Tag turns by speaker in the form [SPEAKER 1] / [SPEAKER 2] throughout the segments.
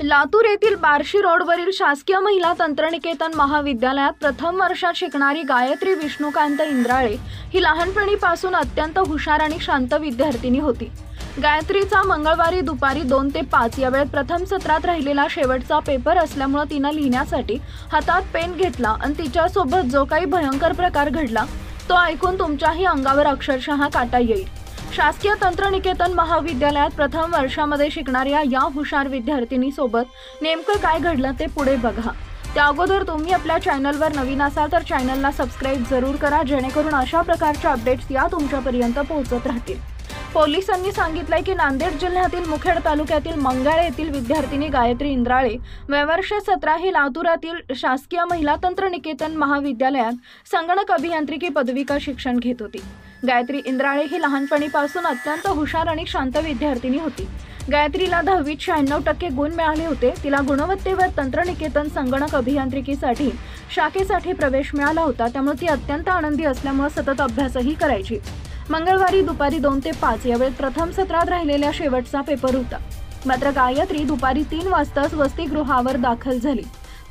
[SPEAKER 1] लातूर येथील बार्शी रोडवरील शासकीय महिला तंत्रनिकेतन महाविद्यालयात प्रथम वर्षात शिकणारी गायत्री विष्णुकांत इंद्राळे ही लहानपणीपासून अत्यंत हुशार आणि शांत विद्यार्थिनी होती। गायत्रीचा मंगळवारी दुपारी 2 ते 5 या वेळेत प्रथम सत्रात राहिलेला शेवटचा पेपर असल्यामुळे तिने लिहिण्यासाठी हातात पेन घेतला आणि तिच्यासोबत जो काही भयंकर प्रकार घडला तो ऐकून तुमच्याही अंगावर अक्षरशः काटा येईल। शासकीय तंत्रनिकेतन महाविद्यालयात प्रथम वर्षामध्ये शिकणाऱ्या या हुशार विद्यार्थिनीसोबत नेमकं काय घडलं ते पुढे बघा। त्या अगोदर तुम्ही आपल्या चॅनलवर नवीन असाल तर चॅनलला सबस्क्राइब जरूर करा, जेणेकरून अशा प्रकारच्या अपडेट्स या तुमच्यापर्यंत पोहोचत राहतील। पोलिसांनी सांगितलंय की नांदेड जिल्ह्यातील मुखेड तालुक्यातील मंगळ येथील विद्यार्थिनी गायत्री इंद्राळे वर्ष 17 ही लातूरातील शासकीय महिला तंत्रनिकेतन महाविद्यालयात संगणक अभियांत्रिकी पदविका शिक्षण घेत होती। गायत्री इंद्राळे ही लहानपणीपासून अत्यंत हुशार आणि शांत विद्यार्थिनी होती। गायत्रीला 10वीत 96% गुण मिळाले होते। तिला गुणवत्तेवर तंत्रनिकेतन संगणक अभियांत्रिकीसाठी शाखेसाठी प्रवेश मिळाला होता, त्यामुळे ती अत्यंत आनंदी असल्यामुळे सतत अभ्यासही करायची। मंगळवारी दुपारी 2 ते 5 या वेळेत प्रथम सत्रात राहिलेला शेवटचा पेपर होता। मात्र गायत्री दुपारी 3 वाजताच वसतिगृहावर दाखल झाली।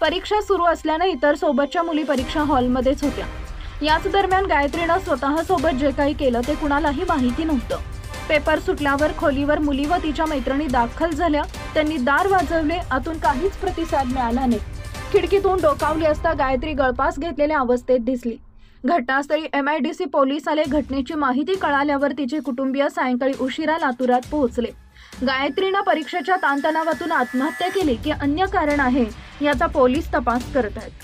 [SPEAKER 1] परीक्षा सुरू असल्याने इतर सोबतच्या मुली परीक्षा हॉलमध्येच होत्या। याच दरम्यान गायत्रीने स्वतःसोबत जे काही केलं ते कुणालाही माहिती नव्हतं। पेपर सुटल्यावर खोलीवर मुली व तिच्या मैत्रिणी दाखल झाल्या। त्यांनी दार वाजवले, आतून काहीच प्रतिसाद मिळाला नाही। खिडकीतून डोकावली असता गायत्री गळफास घेतलेल्या अवस्थेत दिसली। घटनास्थळी MIDC पोलीस आले। घटनेची माहिती कळाल्यावर तिचे कुटुंबीय सायंकाळी उशिरा लातूरात पोहोचले। गायत्रीने परीक्षेच्या ताणतणावातून आत्महत्या केली की अन्य कारण आहे याचा पोलीस तपास करत आहेत।